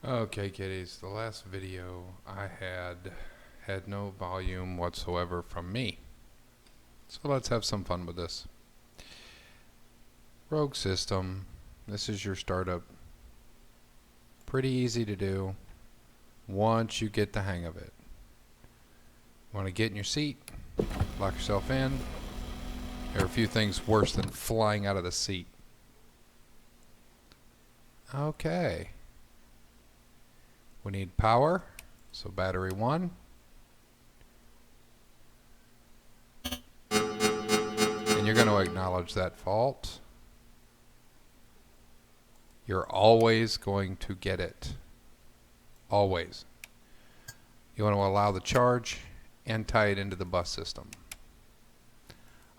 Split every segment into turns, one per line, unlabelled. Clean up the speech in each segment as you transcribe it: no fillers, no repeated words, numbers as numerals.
Okay, kiddies, the last video I had no volume whatsoever from me. So let's have some fun with this. Rogue system, this is your startup. Pretty easy to do once you get the hang of it. Want to get in your seat, lock yourself in. There are a few things worse than flying out of the seat. Okay. We need power, so battery 1. And you're going to acknowledge that fault. You're always going to get it. Always. You want to allow the charge and tie it into the bus system.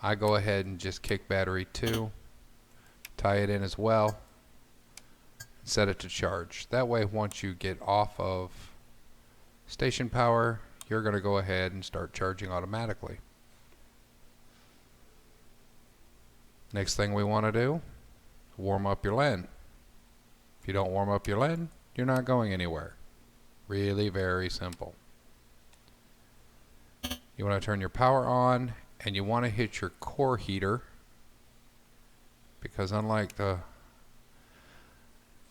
I go ahead and just kick battery 2, tie it in as well, set it to charge. That way, once you get off of station power, you're going to go ahead and start charging automatically. Next thing we want to do, warm up your LEN. If you don't warm up your LEN, you're not going anywhere. Really very simple. You want to turn your power on, and you want to hit your core heater, because unlike the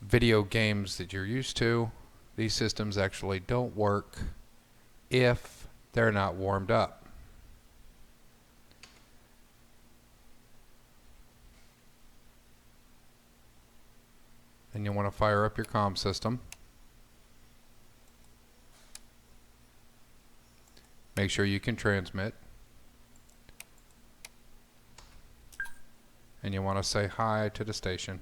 video games that you're used to, these systems actually don't work if they're not warmed up. And you want to fire up your comm system. Make sure you can transmit. And you want to say hi to the station.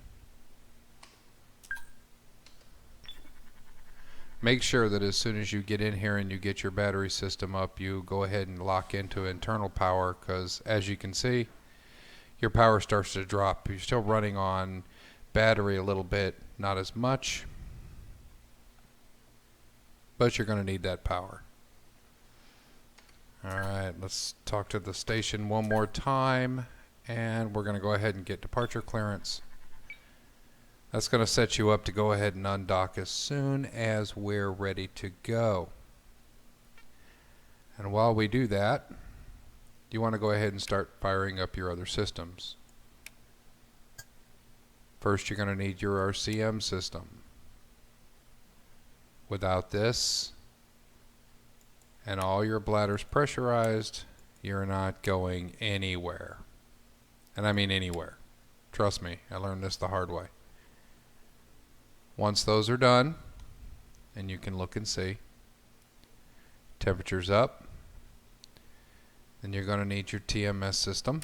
Make sure that as soon as you get in here and you get your battery system up, you go ahead and lock into internal power, because as you can see, your power starts to drop. You're still running on battery a little bit, not as much, but you're going to need that power. Alright, let's talk to the station one more time, and we're going to go ahead and get departure clearance. That's going to set you up to go ahead and undock as soon as we're ready to go. And while we do that, you want to go ahead and start firing up your other systems. First, you're going to need your RCM system. Without this, and all your bladders pressurized, you're not going anywhere. And I mean anywhere. Trust me, I learned this the hard way. Once those are done, and you can look and see, temperature's up, then you're going to need your TMS system.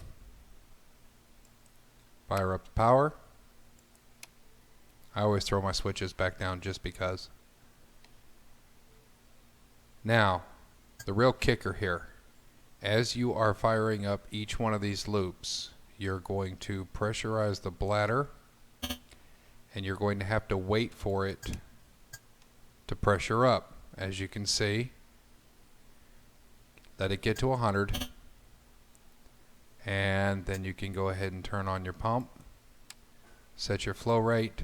Fire up the power. I always throw my switches back down just because. Now, the real kicker here, as you are firing up each one of these loops, you're going to pressurize the bladder, and you're going to have to wait for it to pressure up. As you can see, let it get to 100, and then you can go ahead and turn on your pump, set your flow rate.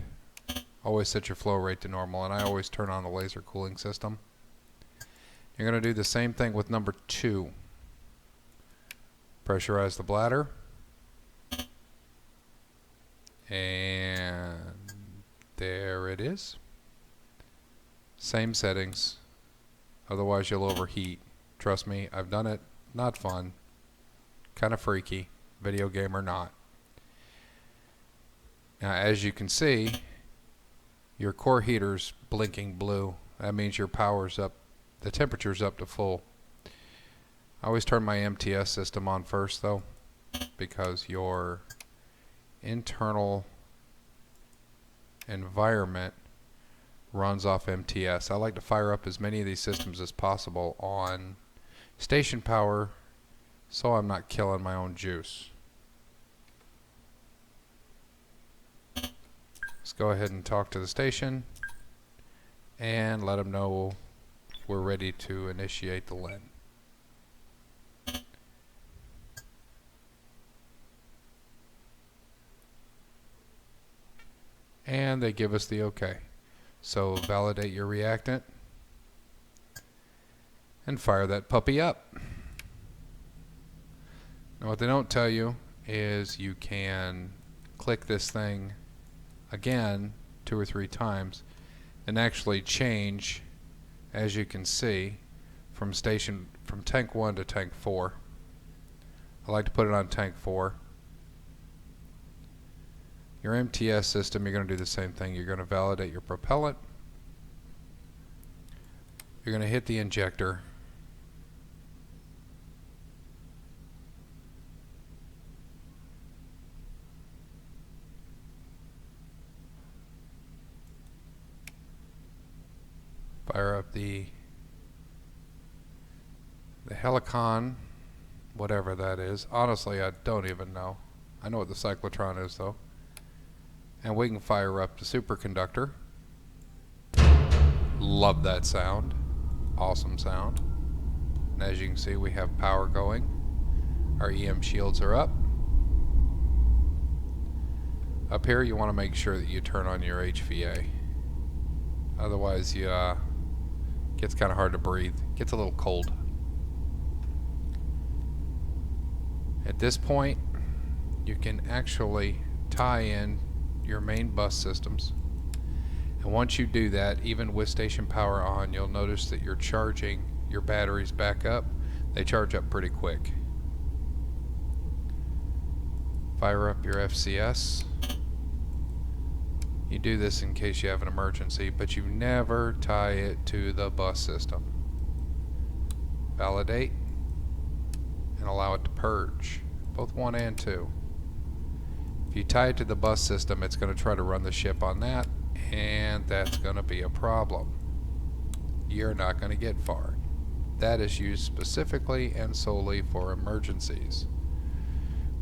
Always set your flow rate to normal, and I always turn on the laser cooling system. You're going to do the same thing with number 2. Pressurize the bladder, and there it is. Same settings, otherwise you'll overheat. Trust me, I've done it. Not fun, kind of freaky, video game or not. Now, as you can see, your core heater's blinking blue. That means your power's up, the temperature's up to full. I always turn my MTS system on first though, because your internal environment runs off MTS. I like to fire up as many of these systems as possible on station power, so I'm not killing my own juice. Let's go ahead and talk to the station and let them know we're ready to initiate the LEN. And they give us the okay. So validate your reactant and fire that puppy up. Now what they don't tell you is you can click this thing again 2 or 3 times and actually change, as you can see, from tank 1 to tank 4. I like to put it on tank 4. Your MTS system, you're going to do the same thing. You're going to validate your propellant. You're going to hit the injector. Fire up the Helicon, whatever that is. Honestly, I don't even know. I know what the cyclotron is though. And we can fire up the superconductor. Love that sound. Awesome sound. And as you can see, we have power going. Our EM shields are up. Up here, you want to make sure that you turn on your HVA. Otherwise, gets kind of hard to breathe. Gets a little cold. At this point, you can actually tie in your main bus systems. And once you do that, even with station power on, you'll notice that you're charging your batteries back up. They charge up pretty quick. Fire up your FCS. You do this in case you have an emergency, but you never tie it to the bus system. Validate and allow it to purge, both 1 and 2. If you tie it to the bus system, it's going to try to run the ship on that, and that's going to be a problem. You're not going to get far. That is used specifically and solely for emergencies,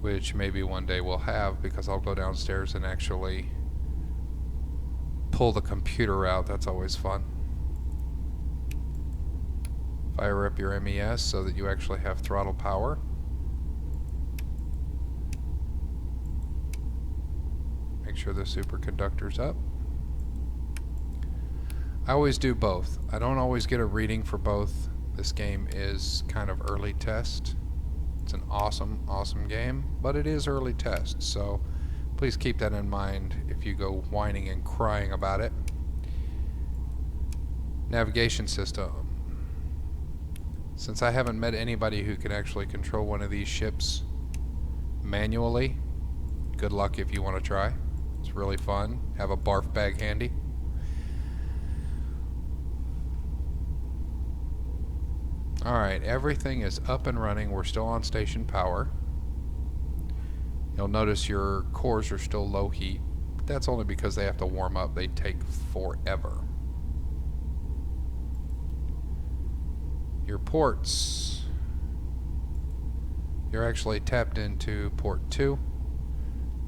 which maybe one day we'll have, because I'll go downstairs and actually pull the computer out. That's always fun. Fire up your MES so that you actually have throttle power. Make sure the superconductor's up. I always do both. I don't always get a reading for both. This game is kind of early test. It's an awesome, awesome game, but it is early test, so please keep that in mind if you go whining and crying about it. Navigation system. Since I haven't met anybody who can actually control one of these ships manually, good luck if you want to try. It's really fun. Have a barf bag handy. Alright, everything is up and running. We're still on station power. You'll notice your cores are still low heat. That's only because they have to warm up. They take forever. Your ports. You're actually tapped into port 2.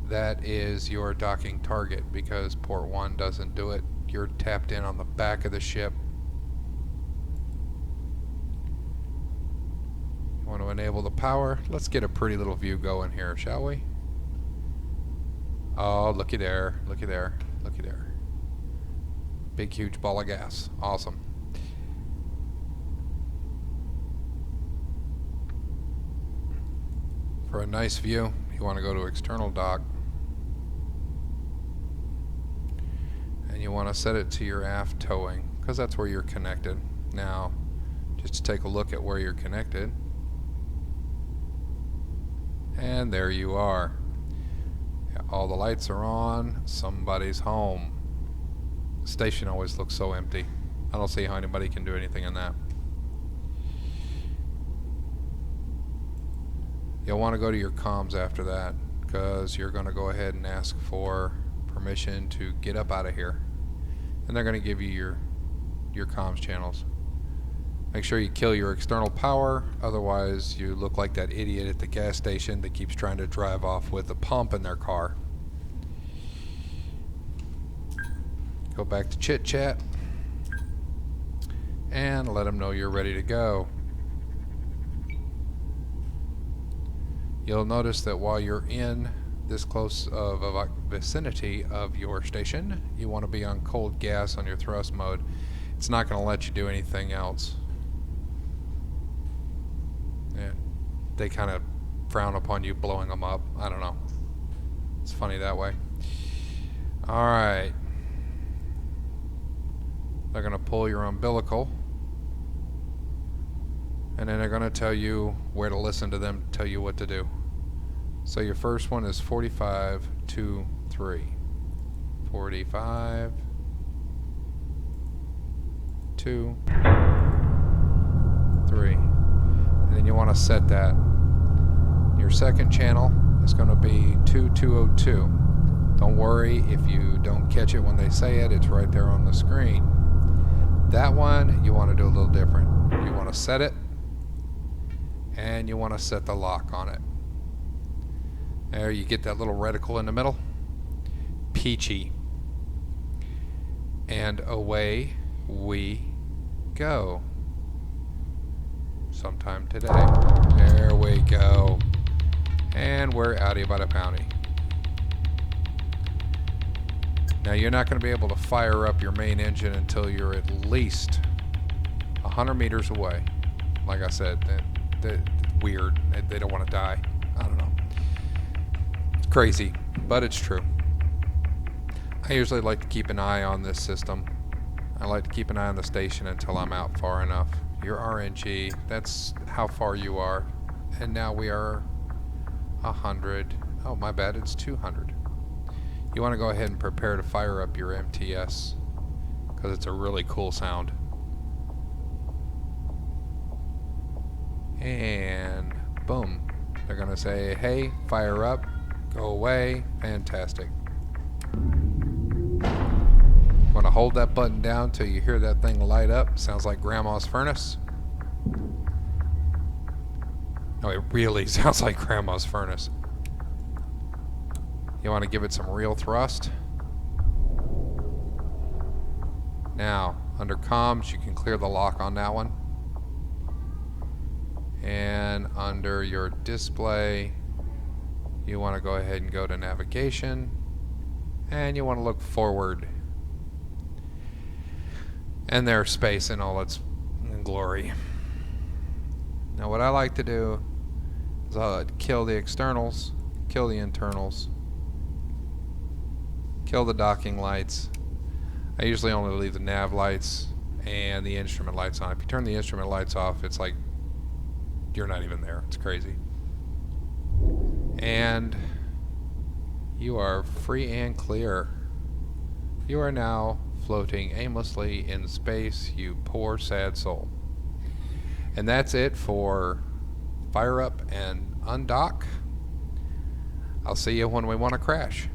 That is your docking target because port 1 doesn't do it. You're tapped in on the back of the ship. You want to enable the power. Let's get a pretty little view going here, shall we? Oh, looky there, looky there, looky there. Big, huge ball of gas. Awesome. For a nice view, you want to go to external dock. And you want to set it to your aft towing, because that's where you're connected. Now, just to take a look at where you're connected. And there you are. All the lights are on. Somebody's home. The station always looks so empty. I don't see how anybody can do anything in that. You'll want to go to your comms after that, because you're going to go ahead and ask for permission to get up out of here. And they're going to give you your comms channels. Make sure you kill your external power, otherwise you look like that idiot at the gas station that keeps trying to drive off with a pump in their car. Go back to chit chat and let them know you're ready to go. You'll notice that while you're in this close of a vicinity of your station, you want to be on cold gas on your thrust mode. It's not going to let you do anything else. And they kind of frown upon you blowing them up. I don't know. It's funny that way. Alright. They're going to pull your umbilical. And then they're going to tell you where to listen to them, tell you what to do. So your first one is 45, 2, 3. 45, 2, 3. And then you want to set that. Your second channel is going to be 2202. Don't worry if you don't catch it when they say it, it's right there on the screen. That one you want to do a little different. You want to set it, and you want to set the lock on it. There you get that little reticle in the middle. Peachy. And away we go. Sometime today. There we go. And we're out of here by the poundy. Now you're not going to be able to fire up your main engine until you're at least 100 meters away. Like I said, they're weird. They don't want to die. I don't know. It's crazy, but it's true. I usually like to keep an eye on this system. I like to keep an eye on the station until I'm out far enough. Your RNG, that's how far you are. And now we are 100. Oh, my bad, it's 200. You want to go ahead and prepare to fire up your MTS because it's a really cool sound. And boom, they're going to say, hey, fire up, go away, fantastic. Want to hold that button down till you hear that thing light up. Sounds like Grandma's furnace. No, it really sounds like Grandma's furnace. You want to give it some real thrust. Now, under comms, you can clear the lock on that one. And under your display, you want to go ahead and go to navigation. And you want to look forward. And there's space in all its glory. Now what I like to do is kill the externals, kill the internals, kill the docking lights. I usually only leave the nav lights and the instrument lights on. If you turn the instrument lights off, it's like you're not even there. It's crazy. And you are free and clear. You are now floating aimlessly in space, you poor sad soul. And that's it for fire up and undock. I'll see you when we want to crash.